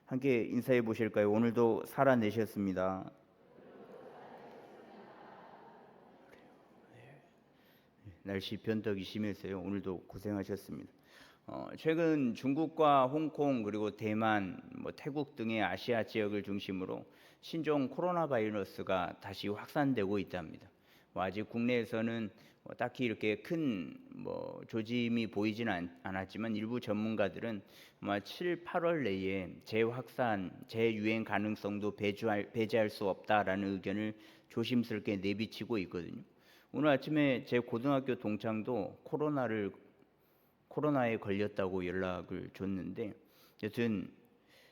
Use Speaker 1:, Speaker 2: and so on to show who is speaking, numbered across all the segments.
Speaker 1: 함께 인사해 보실까요? 오늘도 살아내셨습니다. 날씨 변덕이 심해서요. 오늘도 고생하셨습니다. 최근 중국과 홍콩 그리고 대만, 태국 등의 아시아 지역을 중심으로 신종 코로나 바이러스가 다시 확산되고 있답니다. 아직 국내에서는 딱히 이렇게 큰 조짐이 보이지는 않았지만 일부 전문가들은 아마 7, 8월 내에 재확산, 재유행 가능성도 배제할 수 없다라는 의견을 조심스럽게 내비치고 있거든요. 오늘 아침에 제 고등학교 동창도 코로나에 걸렸다고 연락을 줬는데, 여튼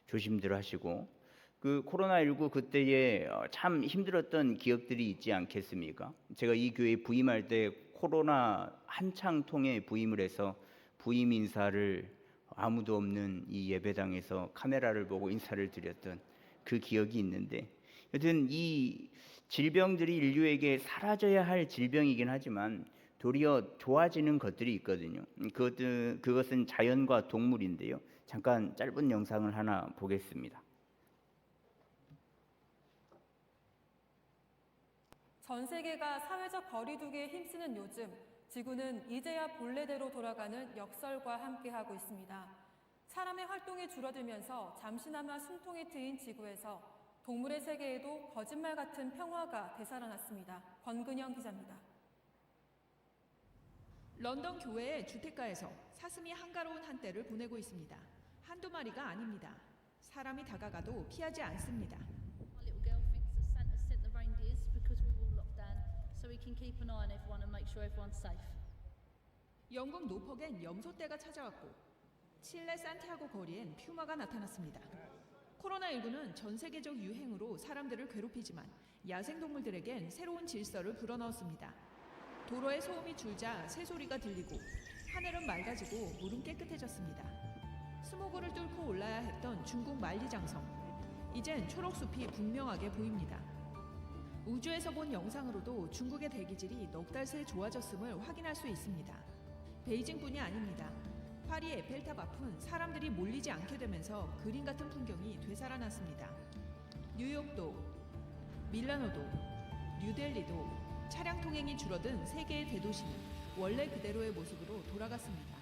Speaker 1: 조심들 하시고, 그 코로나19 그때에 참 힘들었던 기억들이 있지 않겠습니까? 제가 이 교회에 부임할 때 코로나 한창 통에 부임을 해서 부임 인사를 아무도 없는 이 예배당에서 카메라를 보고 인사를 드렸던 그 기억이 있는데, 여튼 이 질병들이 인류에게 사라져야 할 질병이긴 하지만 도리어 좋아지는 것들이 있거든요. 그것은 자연과 동물인데요. 잠깐 짧은 영상을 하나 보겠습니다.
Speaker 2: 전 세계가 사회적 거리두기에 힘쓰는 요즘, 지구는 이제야 본래대로 돌아가는 역설과 함께하고 있습니다. 사람의 활동이 줄어들면서 잠시나마 숨통이 트인 지구에서 동물의 세계에도 거짓말 같은 평화가 되살아났습니다. 권근영 기자입니다.
Speaker 3: 런던 교회의 주택가에서 사슴이 한가로운 한때를 보내고 있습니다. 한두 마리가 아닙니다. 사람이 다가가도 피하지 않습니다. 영국 노퍽엔 염소떼가 찾아왔고 칠레 산티아고 거리엔 퓨마가 나타났습니다. 코로나19는 전 세계적 유행으로 사람들을 괴롭히지만 야생동물들에겐 새로운 질서를 불어넣었습니다. 도로에 소음이 줄자 새소리가 들리고 하늘은 맑아지고 물은 깨끗해졌습니다. 스모그를 뚫고 올라야 했던 중국 만리장성. 이젠 초록숲이 분명하게 보입니다. 우주에서 본 영상으로도 중국의 대기질이 넉 달 새 좋아졌음을 확인할 수 있습니다. 베이징뿐이 아닙니다. 파리 에펠탑 앞은 사람들이 몰리지 않게 되면서 그림 같은 풍경이 되살아났습니다. 뉴욕도, 밀라노도, 뉴델리도 차량 통행이 줄어든 세계의 대도시는 원래 그대로의 모습으로 돌아갔습니다.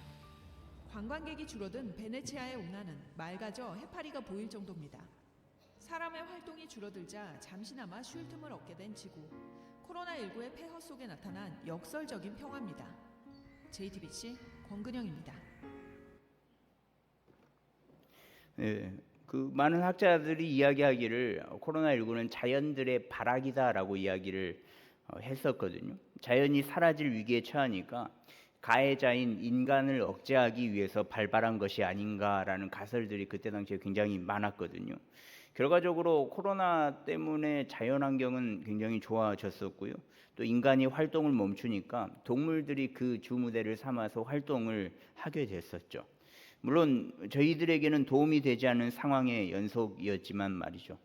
Speaker 3: 관광객이 줄어든 베네치아의 운하는 맑아져 해파리가 보일 정도입니다. 사람의 활동이 줄어들자 잠시나마 쉴 틈을 얻게 된 지구. 코로나19의 폐허 속에 나타난 역설적인 평화입니다. JTBC 권근영입니다.
Speaker 1: 네, 그 많은 학자들이 이야기하기를 코로나19는 자연들의 발악이다라고 이야기를 했었거든요. 자연이 사라질 위기에 처하니까 가해자인 인간을 억제하기 위해서 발발한 것이 아닌가라는 가설들이 그때 당시에 굉장히 많았거든요. 결과적으로 코로나 때문에 자연환경은 굉장히 좋아졌었고요. 또 인간이 활동을 멈추니까 동물들이 그 주무대를 삼아서 활동을 하게 됐었죠. 물론 저희들에게는 도움이 되지 않는 상황의 연속이었지만 말이죠.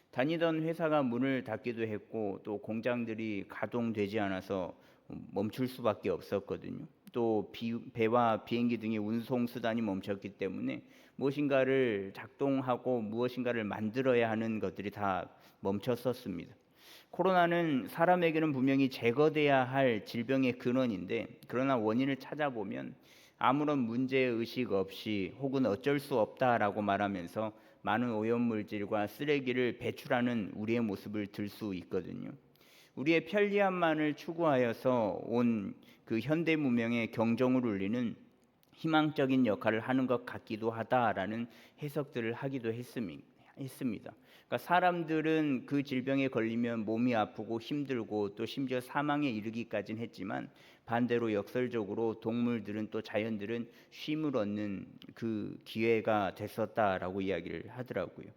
Speaker 1: 다니던 회사가 문을 닫기도 했고 또 공장들이 가동되지 않아서 멈출 수밖에 없었거든요. 또 배와 비행기 등의 운송 수단이 멈췄기 때문에 무엇인가를 작동하고 무엇인가를 만들어야 하는 것들이 다 멈췄었습니다. 코로나는 사람에게는 분명히 제거돼야 할 질병의 근원인데, 그러나 원인을 찾아보면 아무런 문제의식 없이 혹은 어쩔 수 없다라고 말하면서 많은 오염물질과 쓰레기를 배출하는 우리의 모습을 들 수 있거든요. 우리의 편리함만을 추구하여서 온 그 현대 문명의 경종을 울리는 희망적인 역할을 하는 것 같기도 하다라는 해석들을 하기도 했습니다. 그러니까 사람들은 그 질병에 걸리면 몸이 아프고 힘들고 또 심지어 사망에 이르기까지는 했지만 반대로 역설적으로 동물들은 또 자연들은 쉼을 얻는 그 기회가 됐었다라고 이야기를 하더라고요.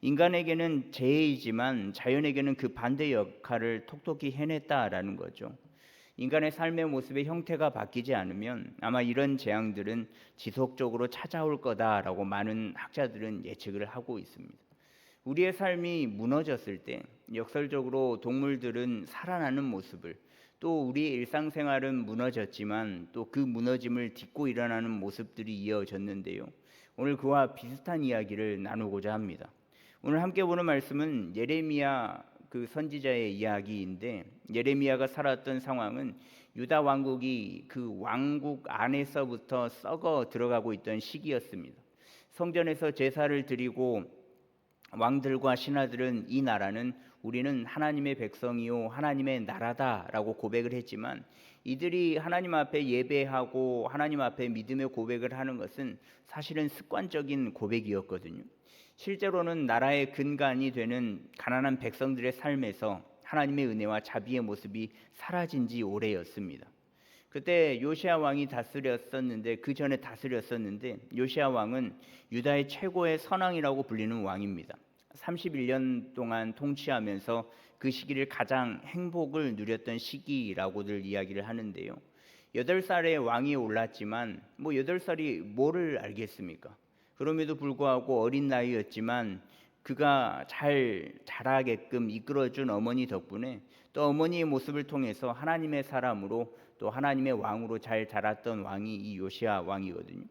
Speaker 1: 인간에게는 재해이지만 자연에게는 그 반대 역할을 톡톡히 해냈다라는 거죠. 인간의 삶의 모습의 형태가 바뀌지 않으면 아마 이런 재앙들은 지속적으로 찾아올 거다라고 많은 학자들은 예측을 하고 있습니다. 우리의 삶이 무너졌을 때 역설적으로 동물들은 살아나는 모습을, 또 우리의 일상생활은 무너졌지만 또 그 무너짐을 딛고 일어나는 모습들이 이어졌는데요. 오늘 그와 비슷한 이야기를 나누고자 합니다. 오늘 함께 보는 말씀은 예레미야 그 선지자의 이야기인데, 예레미야가 살았던 상황은 유다 왕국이 그 왕국 안에서부터 썩어 들어가고 있던 시기였습니다. 성전에서 제사를 드리고 왕들과 신하들은 이 나라는 우리는 하나님의 백성이요 하나님의 나라다라고 고백을 했지만, 이들이 하나님 앞에 예배하고 하나님 앞에 믿음의 고백을 하는 것은 사실은 습관적인 고백이었거든요. 실제로는 나라의 근간이 되는 가난한 백성들의 삶에서 하나님의 은혜와 자비의 모습이 사라진 지 오래였습니다. 그때 요시야 왕이 다스렸었는데, 그 전에 다스렸었는데, 요시야 왕은 유다의 최고의 선왕이라고 불리는 왕입니다. 31년 동안 통치하면서 그 시기를 가장 행복을 누렸던 시기라고들 이야기를 하는데요. 8살에 왕이 올랐지만 8살이 뭐를 알겠습니까? 그럼에도 불구하고 어린 나이였지만 그가 잘 자라게끔 이끌어준 어머니 덕분에, 또 어머니의 모습을 통해서 하나님의 사람으로 또 하나님의 왕으로 잘 자랐던 왕이 이 요시야 왕이거든요.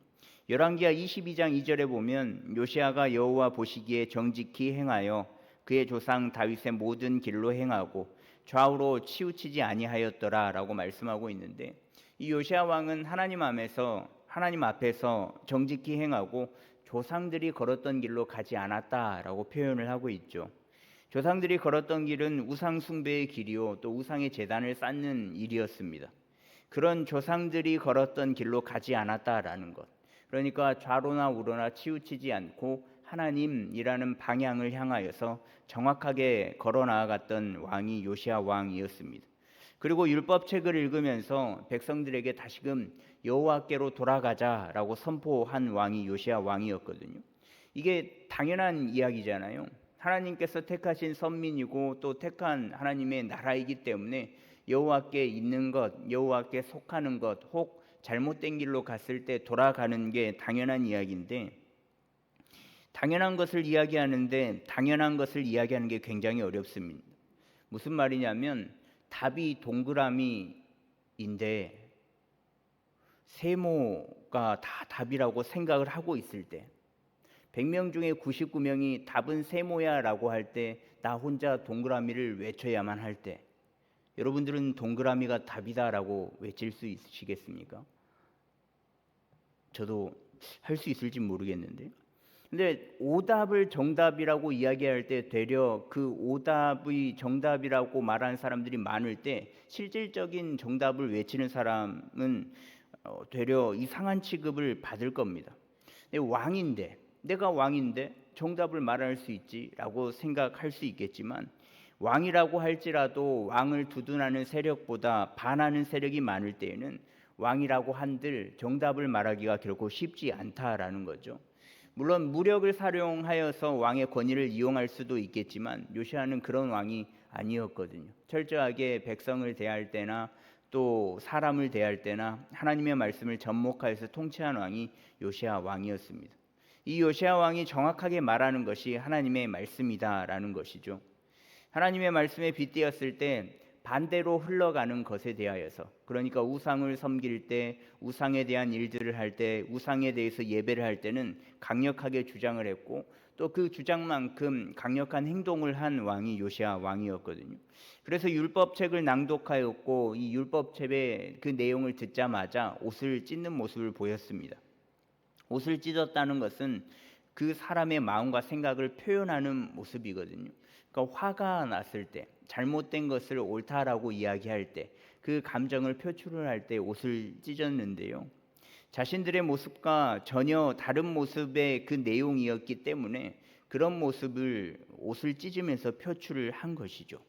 Speaker 1: 열왕기하 22장 2절에 보면 요시야가 여호와 보시기에 정직히 행하여 그의 조상 다윗의 모든 길로 행하고 좌우로 치우치지 아니하였더라 라고 말씀하고 있는데, 이 요시야 왕은 하나님 앞에서 정직히 행하고 조상들이 걸었던 길로 가지 않았다라고 표현을 하고 있죠. 조상들이 걸었던 길은 우상 숭배의 길이요 또 우상의 제단을 쌓는 일이었습니다. 그런 조상들이 걸었던 길로 가지 않았다라는 것, 그러니까 좌로나 우로나 치우치지 않고 하나님이라는 방향을 향하여서 정확하게 걸어 나아갔던 왕이 요시야 왕이었습니다. 그리고 율법책을 읽으면서 백성들에게 다시금 여호와께로 돌아가자라고 선포한 왕이 요시야 왕이었거든요. 이게 당연한 이야기잖아요. 하나님께서 택하신 선민이고 또 택한 하나님의 나라이기 때문에 여호와께 있는 것, 여호와께 속하는 것, 혹 잘못된 길로 갔을 때 돌아가는 게 당연한 이야기인데, 당연한 것을 이야기하는데 당연한 것을 이야기하는 게 굉장히 어렵습니다. 무슨 말이냐면 답이 동그라미인데 세모가 다 답이라고 생각을 하고 있을 때, 100명 중에 99명이 답은 세모야 라고 할 때 나 혼자 동그라미를 외쳐야만 할 때, 여러분들은 동그라미가 답이다 라고 외칠 수 있으시겠습니까? 저도 할 수 있을지 모르겠는데, 근데 오답을 정답이라고 이야기할 때 되려 그 오답이 정답이라고 말하는 사람들이 많을 때 실질적인 정답을 외치는 사람은 되려 이상한 취급을 받을 겁니다. 내가 왕인데 정답을 말할 수 있지라고 생각할 수 있겠지만, 왕이라고 할지라도 왕을 두둔하는 세력보다 반하는 세력이 많을 때에는 왕이라고 한들 정답을 말하기가 결코 쉽지 않다라는 거죠. 물론 무력을 사용하여서 왕의 권위를 이용할 수도 있겠지만 요시야는 그런 왕이 아니었거든요. 철저하게 백성을 대할 때나 또 사람을 대할 때나 하나님의 말씀을 접목하여서 통치한 왕이 요시야 왕이었습니다. 이 요시야 왕이 정확하게 말하는 것이 하나님의 말씀이다라는 것이죠. 하나님의 말씀에 빗대었을 때 반대로 흘러가는 것에 대하여서, 그러니까 우상을 섬길 때, 우상에 대한 일들을 할 때, 우상에 대해서 예배를 할 때는 강력하게 주장을 했고, 또 그 주장만큼 강력한 행동을 한 왕이 요시야 왕이었거든요. 그래서 율법책을 낭독하였고, 이 율법책의 그 내용을 듣자마자 옷을 찢는 모습을 보였습니다. 옷을 찢었다는 것은 그 사람의 마음과 생각을 표현하는 모습이거든요. 그러니까 화가 났을 때, 잘못된 것을 옳다라고 이야기할 때, 그 감정을 표출을 할 때 옷을 찢었는데요. 자신들의 모습과 전혀 다른 모습의 그 내용이었기 때문에 그런 모습을 옷을 찢으면서 표출을 한 것이죠.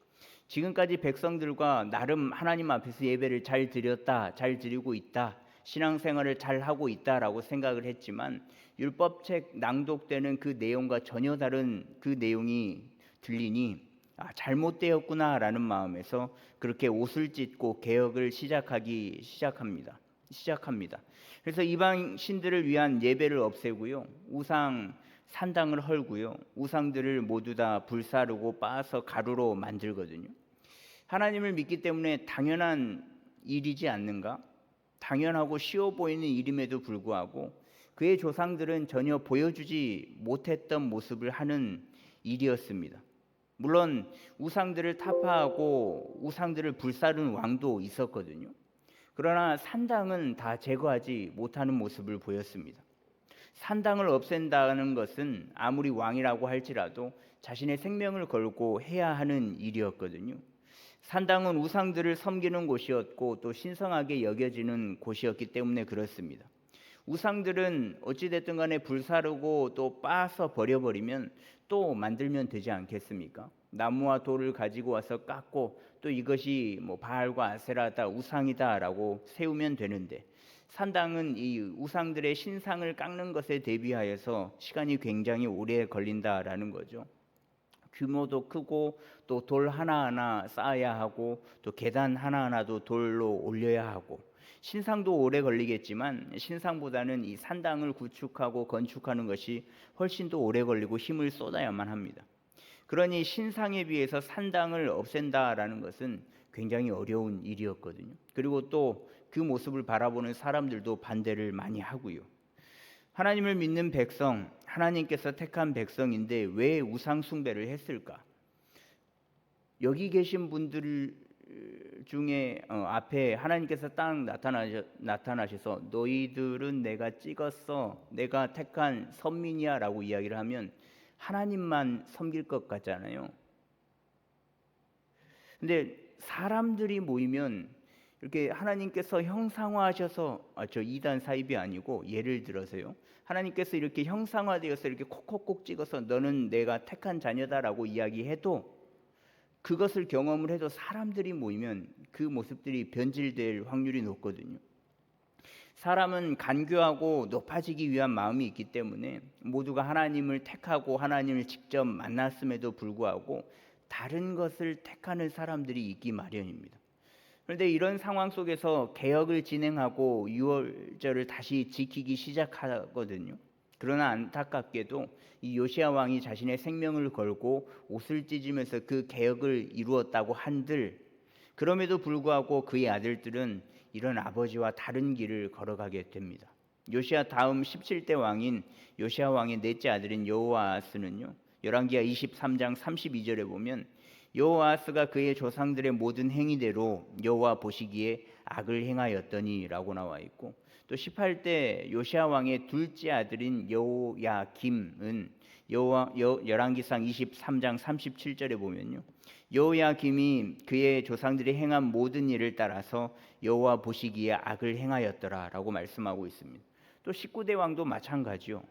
Speaker 1: 지금까지 백성들과 나름 하나님 앞에서 예배를 잘 드렸다, 잘 드리고 있다, 신앙생활을 잘 하고 있다라고 생각을 했지만 율법책 낭독되는 그 내용과 전혀 다른 그 내용이 들리니 잘못되었구나라는 마음에서 그렇게 옷을 찢고 개혁을 시작합니다. 그래서 이방 신들을 위한 예배를 없애고요, 우상 산당을 헐고요, 우상들을 모두 다 불사르고 빻아서 가루로 만들거든요. 하나님을 믿기 때문에 당연한 일이지 않는가? 당연하고 쉬워 보이는 일임에도 불구하고 그의 조상들은 전혀 보여주지 못했던 모습을 하는 일이었습니다. 물론 우상들을 타파하고 우상들을 불사르는 왕도 있었거든요. 그러나 산당은 다 제거하지 못하는 모습을 보였습니다. 산당을 없앤다는 것은 아무리 왕이라고 할지라도 자신의 생명을 걸고 해야 하는 일이었거든요. 산당은 우상들을 섬기는 곳이었고 또 신성하게 여겨지는 곳이었기 때문에 그렇습니다. 우상들은 어찌됐든 간에 불사르고 또 빻아서 버려버리면 또 만들면 되지 않겠습니까? 나무와 돌을 가지고 와서 깎고 또 이것이 뭐 바알과 아세라다 우상이다라고 세우면 되는데, 산당은 이 우상들의 신상을 깎는 것에 대비하여서 시간이 굉장히 오래 걸린다라는 거죠. 규모도 크고 또 돌 하나하나 쌓아야 하고 또 계단 하나하나도 돌로 올려야 하고, 신상도 오래 걸리겠지만 신상보다는 이 산당을 구축하고 건축하는 것이 훨씬 더 오래 걸리고 힘을 쏟아야만 합니다. 그러니 신상에 비해서 산당을 없앤다라는 것은 굉장히 어려운 일이었거든요. 그리고 또 그 모습을 바라보는 사람들도 반대를 많이 하고요. 하나님을 믿는 백성, 하나님께서 택한 백성인데 왜 우상 숭배를 했을까? 여기 계신 분들 중에 앞에 하나님께서 딱 나타나셔서 너희들은 내가 찍었어, 내가 택한 선민이야 라고 이야기를 하면 하나님만 섬길 것 같잖아요. 근데 사람들이 모이면 이렇게 하나님께서 형상화하셔서, 저 이단 사입이 아니고 예를 들어서요, 하나님께서 이렇게 형상화되어서 이렇게 콕콕콕 찍어서 너는 내가 택한 자녀다라고 이야기해도, 그것을 경험을 해도 사람들이 모이면 그 모습들이 변질될 확률이 높거든요. 사람은 간교하고 높아지기 위한 마음이 있기 때문에 모두가 하나님을 택하고 하나님을 직접 만났음에도 불구하고 다른 것을 택하는 사람들이 있기 마련입니다. 그런데 이런 상황 속에서 개혁을 진행하고 유월절을 다시 지키기 시작하거든요. 그러나 안타깝게도 이 요시야 왕이 자신의 생명을 걸고 옷을 찢으면서 그 개혁을 이루었다고 한들, 그럼에도 불구하고 그의 아들들은 이런 아버지와 다른 길을 걸어가게 됩니다. 요시야 다음 17대 왕인 요시야 왕의 넷째 아들인 여호아스는요, 열왕기하 23장 32절에 보면 여호아스가 그의 조상들의 모든 행위대로 여호와 보시기에 악을 행하였더니라고 나와 있고, 또 18대 요시야 왕의 둘째 아들인 여호야김은 열왕기상 23장 37절에 보면요, 여호야김이 그의 조상들이 행한 모든 일을 따라서 여호와 보시기에 악을 행하였더라라고 말씀하고 있습니다. 또 19대 왕도 마찬가지요.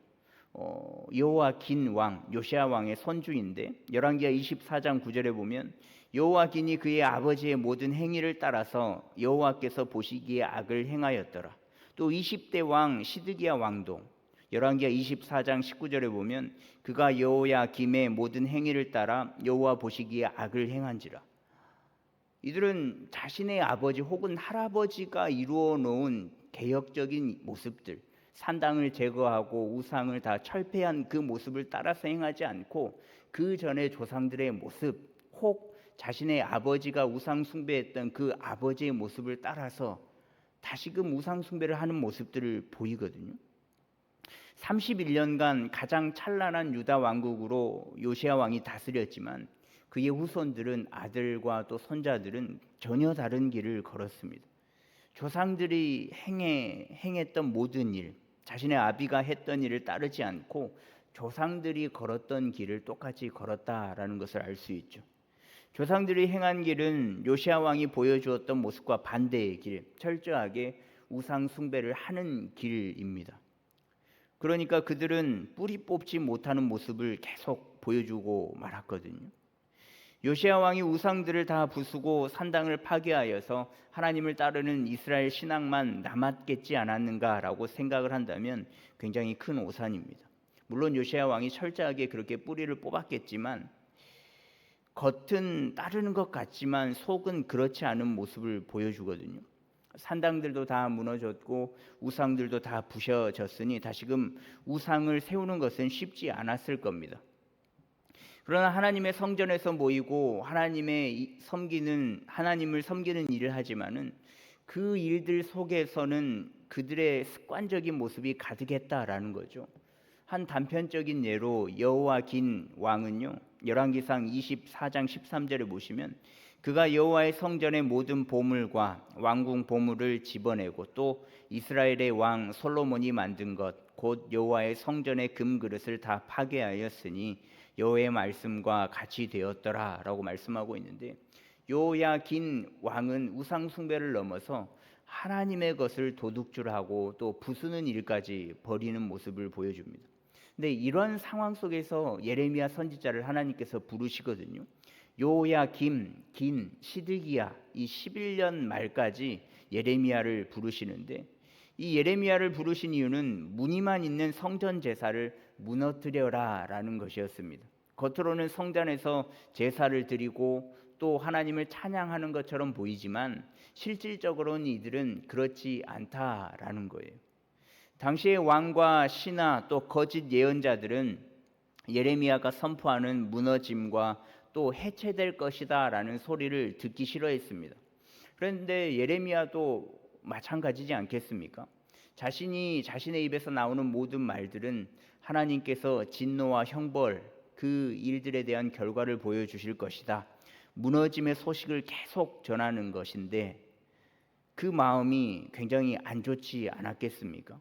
Speaker 1: 여호와긴 왕, 요시야 왕의 손주인데 열왕기하 24장 9절에 보면 여호와긴이 그의 아버지의 모든 행위를 따라서 여호와께서 보시기에 악을 행하였더라. 또 20대 왕 시드기야 왕도 열왕기하 24장 19절에 보면 그가 여호야김의 모든 행위를 따라 여호와 보시기에 악을 행한지라. 이들은 자신의 아버지 혹은 할아버지가 이루어 놓은 개혁적인 모습들, 산당을 제거하고 우상을 다 철폐한 그 모습을 따라서 행하지 않고 그 전에 조상들의 모습, 혹 자신의 아버지가 우상 숭배했던 그 아버지의 모습을 따라서 다시금 우상 숭배를 하는 모습들을 보이거든요. 31년간 가장 찬란한 유다 왕국으로 요시야 왕이 다스렸지만 그의 후손들은, 아들과 또 손자들은 전혀 다른 길을 걸었습니다. 조상들이 행했던 모든 일, 자신의 아비가 했던 일을 따르지 않고 조상들이 걸었던 길을 똑같이 걸었다라는 것을 알 수 있죠. 조상들이 행한 길은 요시야 왕이 보여주었던 모습과 반대의 길, 철저하게 우상 숭배를 하는 길입니다. 그러니까 그들은 뿌리 뽑지 못하는 모습을 계속 보여주고 말았거든요. 요시야 왕이 우상들을 다 부수고 산당을 파괴하여서 하나님을 따르는 이스라엘 신앙만 남았겠지 않았는가라고 생각을 한다면 굉장히 큰 오산입니다. 물론 요시야 왕이 철저하게 그렇게 뿌리를 뽑았겠지만 겉은 따르는 것 같지만 속은 그렇지 않은 모습을 보여주거든요. 산당들도 다 무너졌고 우상들도 다 부셔졌으니 다시금 우상을 세우는 것은 쉽지 않았을 겁니다. 그러나 하나님의 성전에서 모이고 하나님을 섬기는 일을 하지만은 그 일들 속에서는 그들의 습관적인 모습이 가득했다라는 거죠. 한 단편적인 예로 여호와긴 왕은요, 열왕기상 24장 13절에 보시면 그가 여호와의 성전의 모든 보물과 왕궁 보물을 집어내고 또 이스라엘의 왕 솔로몬이 만든 것 곧 여호와의 성전의 금 그릇을 다 파괴하였으니 여호와의 말씀과 같이 되었더라라고 말씀하고 있는데, 요야긴 왕은 우상 숭배를 넘어서 하나님의 것을 도둑질하고 또 부수는 일까지 벌이는 모습을 보여줍니다. 근데 이런 상황 속에서 예레미야 선지자를 하나님께서 부르시거든요. 요야김, 긴, 시드기야 이 11년 말까지 예레미야를 부르시는데, 이 예레미야를 부르신 이유는 무늬만 있는 성전 제사를 무너뜨려라라는 것이었습니다. 겉으로는 성전에서 제사를 드리고 또 하나님을 찬양하는 것처럼 보이지만 실질적으로는 이들은 그렇지 않다라는 거예요. 당시의 왕과 신하 또 거짓 예언자들은 예레미야가 선포하는 무너짐과 또 해체될 것이다 라는 소리를 듣기 싫어했습니다. 그런데 예레미야도 마찬가지지 않겠습니까? 자신의 입에서 나오는 모든 말들은 하나님께서 진노와 형벌, 그 일들에 대한 결과를 보여주실 것이다, 무너짐의 소식을 계속 전하는 것인데 그 마음이 굉장히 안 좋지 않았겠습니까?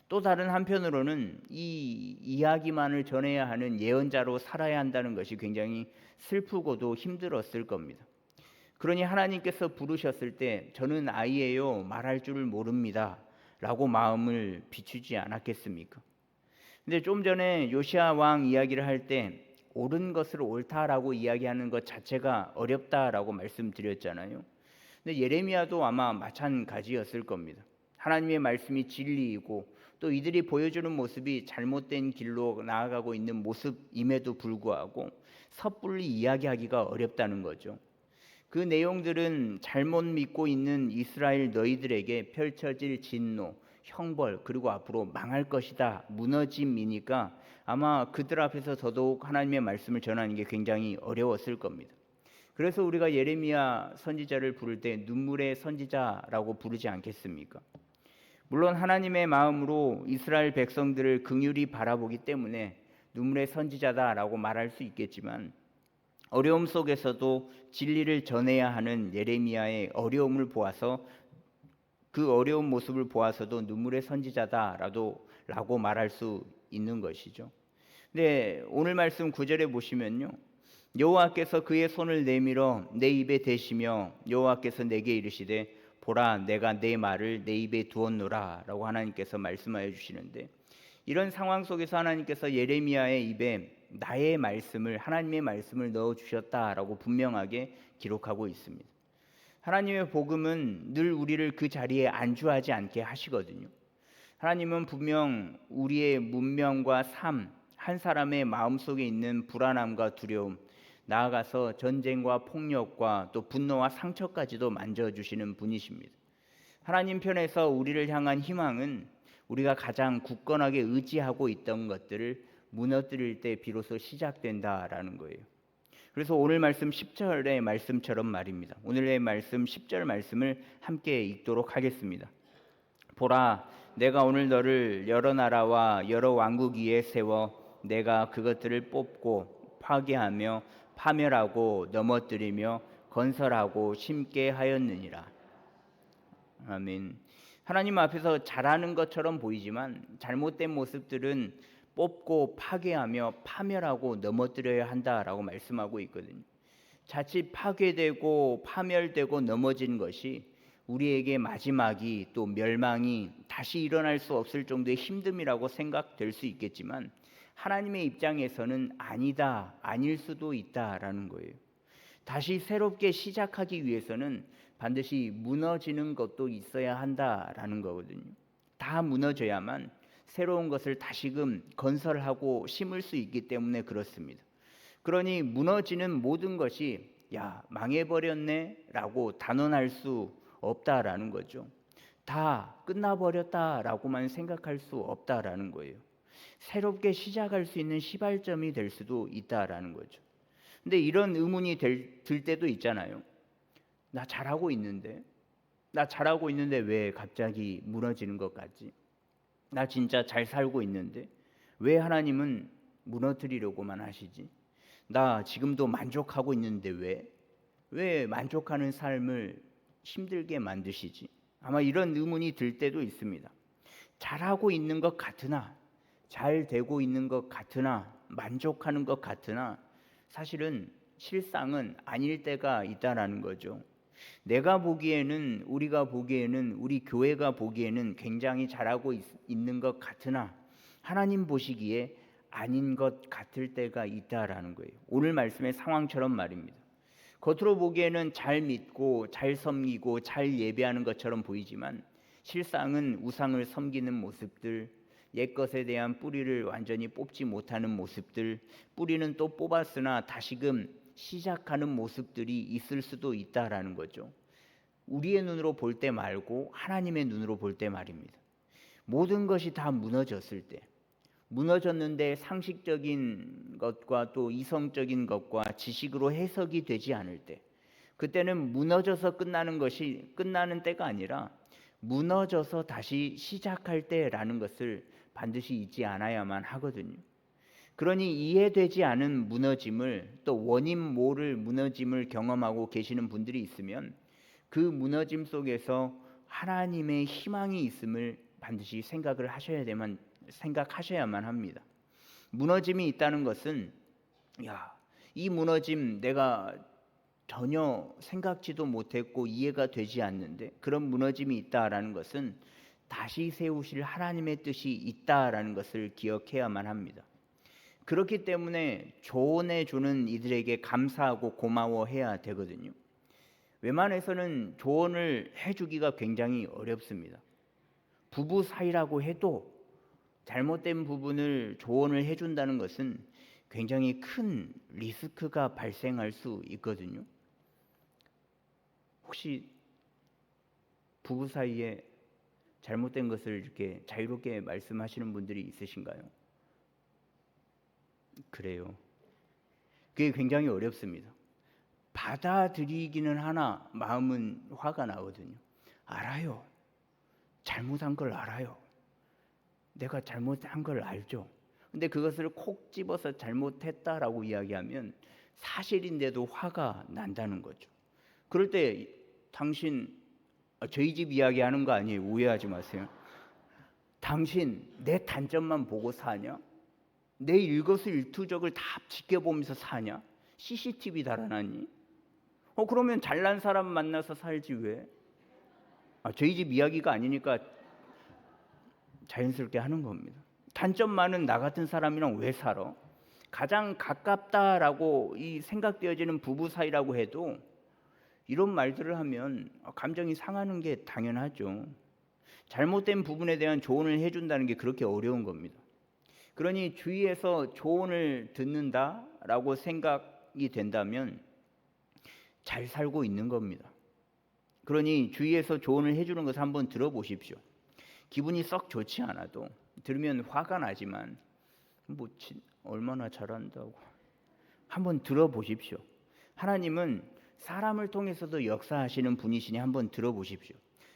Speaker 1: 또 다른 한편으로는 이 이야기만을 전해야 하는 예언자로 살아야 한다는 것이 굉장히 슬프고도 힘들었을 겁니다. 그러니 하나님께서 부르셨을 때 저는 아이예요, 말할 줄을 모릅니다 라고 마음을 비추지 않았겠습니까? 근데 좀 전에 요시야 왕 이야기를 할 때 옳은 것을 옳다라고 이야기하는 것 자체가 어렵다라고 말씀드렸잖아요. 근데 예레미야도 아마 마찬가지였을 겁니다. 하나님의 말씀이 진리이고 또 이들이 보여주는 모습이 잘못된 길로 나아가고 있는 모습임에도 불구하고 섣불리 이야기하기가 어렵다는 거죠. 그 내용들은 잘못 믿고 있는 이스라엘 너희들에게 펼쳐질 진노, 형벌, 그리고 앞으로 망할 것이다, 무너짐이니까 아마 그들 앞에서 더더욱 하나님의 말씀을 전하는 게 굉장히 어려웠을 겁니다. 그래서 우리가 예레미야 선지자를 부를 때 눈물의 선지자라고 부르지 않겠습니까? 물론 하나님의 마음으로 이스라엘 백성들을 긍휼히 바라보기 때문에 눈물의 선지자다라고 말할 수 있겠지만, 어려움 속에서도 진리를 전해야 하는 예레미야의 어려움을 보아서 그 어려운 모습을 보아서도 눈물의 선지자다라고 말할 수 있는 것이죠. 근데 오늘 말씀 9절에 보시면요, 여호와께서 그의 손을 내밀어 내 입에 대시며 여호와께서 내게 이르시되 보라 내가 내 말을 내 입에 두었노라 라고 하나님께서 말씀하여 주시는데, 이런 상황 속에서 하나님께서 예레미야의 입에 나의 말씀을, 하나님의 말씀을 넣어 주셨다라고 분명하게 기록하고 있습니다. 하나님의 복음은 늘 우리를 그 자리에 안주하지 않게 하시거든요. 하나님은 분명 우리의 문명과 삶, 한 사람의 마음속에 있는 불안함과 두려움, 나아가서 전쟁과 폭력과 또 분노와 상처까지도 만져주시는 분이십니다. 하나님 편에서 우리를 향한 희망은 우리가 가장 굳건하게 의지하고 있던 것들을 무너뜨릴 때 비로소 시작된다라는 거예요. 그래서 오늘 말씀 10절의 말씀처럼 말입니다. 오늘의 말씀 10절 말씀을 함께 읽도록 하겠습니다. 보라 내가 오늘 너를 여러 나라와 여러 왕국 위에 세워 내가 그것들을 뽑고 파괴하며 파멸하고 넘어뜨리며 건설하고 심게 하였느니라. 아멘. 하나님 앞에서 잘하는 것처럼 보이지만 잘못된 모습들은 뽑고 파괴하며 파멸하고 넘어뜨려야 한다라고 말씀하고 있거든요. 자칫 파괴되고 파멸되고 넘어진 것이 우리에게 마지막이 또 멸망이 다시 일어날 수 없을 정도의 힘듦이라고 생각될 수 있겠지만 하나님의 입장에서는 아니다, 아닐 수도 있다라는 거예요. 다시 새롭게 시작하기 위해서는 반드시 무너지는 것도 있어야 한다라는 거거든요. 다 무너져야만 새로운 것을 다시금 건설하고 심을 수 있기 때문에 그렇습니다. 그러니 무너지는 모든 것이 야 망해버렸네 라고 단언할 수 없다라는 거죠. 다 끝나버렸다라고만 생각할 수 없다라는 거예요. 새롭게 시작할 수 있는 시발점이 될 수도 있다라는 거죠. 근데 이런 의문이 들 때도 있잖아요. 나 잘하고 있는데, 나 잘하고 있는데 왜 갑자기 무너지는 것 같지? 나 진짜 잘 살고 있는데 왜 하나님은 무너뜨리려고만 하시지? 나 지금도 만족하고 있는데 왜 만족하는 삶을 힘들게 만드시지? 아마 이런 의문이 들 때도 있습니다. 잘하고 있는 것 같으나, 잘 되고 있는 것 같으나, 만족하는 것 같으나 사실은 실상은 아닐 때가 있다라는 거죠. 내가 보기에는, 우리가 보기에는, 우리 교회가 보기에는 굉장히 잘하고 있는 것 같으나 하나님 보시기에 아닌 것 같을 때가 있다라는 거예요. 오늘 말씀의 상황처럼 말입니다. 겉으로 보기에는 잘 믿고 잘 섬기고 잘 예배하는 것처럼 보이지만 실상은 우상을 섬기는 모습들, 옛것에 대한 뿌리를 완전히 뽑지 못하는 모습들, 뿌리는 또 뽑았으나 다시금 시작하는 모습들이 있을 수도 있다라는 거죠. 우리의 눈으로 볼 때 말고 하나님의 눈으로 볼 때 말입니다. 모든 것이 다 무너졌을 때, 무너졌는데 상식적인 것과 또 이성적인 것과 지식으로 해석이 되지 않을 때, 그때는 무너져서 끝나는 때가 아니라 무너져서 다시 시작할 때라는 것을 반드시 잊지 않아야만 하거든요. 그러니 이해되지 않은 무너짐을, 또 원인 모를 무너짐을 경험하고 계시는 분들이 있으면 그 무너짐 속에서 하나님의 희망이 있음을 반드시 생각하셔야만 합니다. 무너짐이 있다는 것은, 이 무너짐 내가 전혀 생각지도 못했고 이해가 되지 않는데 그런 무너짐이 있다라는 것은 다시 세우실 하나님의 뜻이 있다라는 것을 기억해야만 합니다. 그렇기 때문에 조언해 주는 이들에게 감사하고 고마워해야 되거든요. 웬만해서는 조언을 해주기가 굉장히 어렵습니다. 부부 사이라고 해도 잘못된 부분을 조언을 해준다는 것은 굉장히 큰 리스크가 발생할 수 있거든요. 혹시 부부 사이에 잘못된 것을 이렇게 자유롭게 말씀하시는 분들이 있으신가요? 그래요. 그게 굉장히 어렵습니다. 받아들이기는 하나 마음은 화가 나거든요. 알아요. 잘못한 걸 알아요. 내가 잘못한 걸 알죠. 근데 그것을 콕 집어서 잘못했다라고 이야기하면 사실인데도 화가 난다는 거죠. 그럴 때 당신, 저희 집 이야기하는 거 아니에요. 오해하지 마세요. 당신 내 단점만 보고 사냐? 내 일거수일투족을 다 지켜보면서 사냐? CCTV 달아놨니? 그러면 잘난 사람 만나서 살지 왜? 저희 집 이야기가 아니니까 자연스럽게 하는 겁니다. 단점 많은 나 같은 사람이랑 왜 살아? 가장 가깝다라고 생각되어지는 부부 사이라고 해도 이런 말들을 하면 감정이 상하는 게 당연하죠. 잘못된 부분에 대한 조언을 해준다는 게 그렇게 어려운 겁니다. 그러니 주위에서 조언을 듣는다라고 생각이 된다면 잘 살고 있는 겁니다. 그러니 주위에서 조언을 해주는 것을 한번 들어보십시오. 기분이 썩 좋지 않아도 들으면 화가 나지만 얼마나 잘한다고 한번 들어보십시오. 하나님은 사람을 통해서도 역사하시는 분이시니 한번 들어보십시오.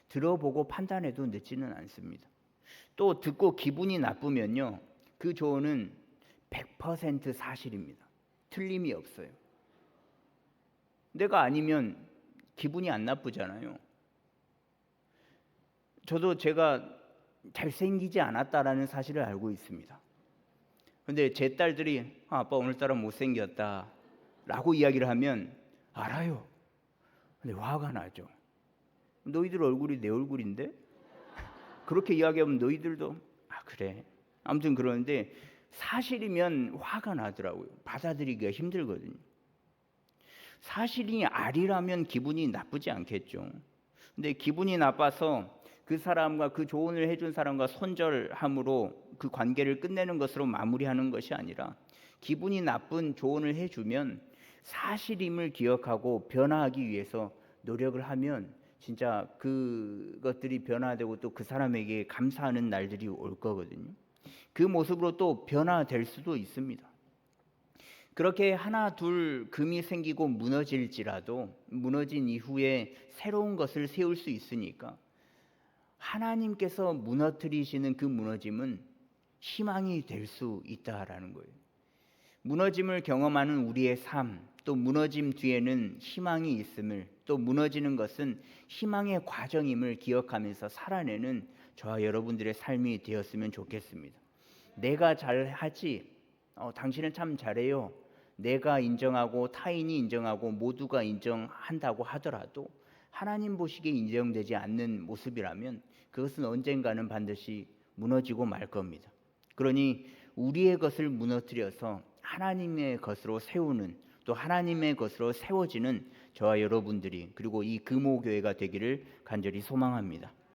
Speaker 1: 들어보고 판단해도 늦지는 않습니다. 또 듣고 기분이 나쁘면요, 그 조언은 100% 사실입니다. 틀림이 없어요. 내가 아니면 기분이 안 나쁘잖아요. 저도 제가 잘생기지 않았다라는 사실을 알고 있습니다. 근데 제 딸들이 아빠 오늘따라 못생겼다 라고 이야기를 하면 알아요. 근데 화가 나죠. 너희들 얼굴이 내 얼굴인데? 그렇게 이야기하면 너희들도 그래. 아무튼 그러는데 사실이면 화가 나더라고요. 받아들이기가 힘들거든요. 사실이 아니라면 기분이 나쁘지 않겠죠. 근데 기분이 나빠서 그 사람과, 그 조언을 해준 사람과 손절함으로 그 관계를 끝내는 것으로 마무리하는 것이 아니라, 기분이 나쁜 조언을 해주면 사실임을 기억하고 변화하기 위해서 노력을 하면 진짜 그것들이 변화되고 또 그 사람에게 감사하는 날들이 올 거거든요. 그 모습으로 또 변화될 수도 있습니다. 그렇게 하나 둘 금이 생기고 무너질지라도 무너진 이후에 새로운 것을 세울 수 있으니까 하나님께서 무너뜨리시는 그 무너짐은 희망이 될 수 있다라는 거예요. 무너짐을 경험하는 우리의 삶, 또 무너짐 뒤에는 희망이 있음을, 또 무너지는 것은 희망의 과정임을 기억하면서 살아내는 저와 여러분들의 삶이 되었으면 좋겠습니다. 내가 잘하지, 당신은 참 잘해요. 내가 인정하고 타인이 인정하고 모두가 인정한다고 하더라도 하나님 보시기에 인정되지 않는 모습이라면 그것은 언젠가는 반드시 무너지고 말 겁니다. 그러니 우리의 것을 무너뜨려서 하나님의 것으로 세우는, 또 하나님의 것으로 세워지는 저와 여러분들이, 그리고 이 금호교회가 되기를 간절히 소망합니다.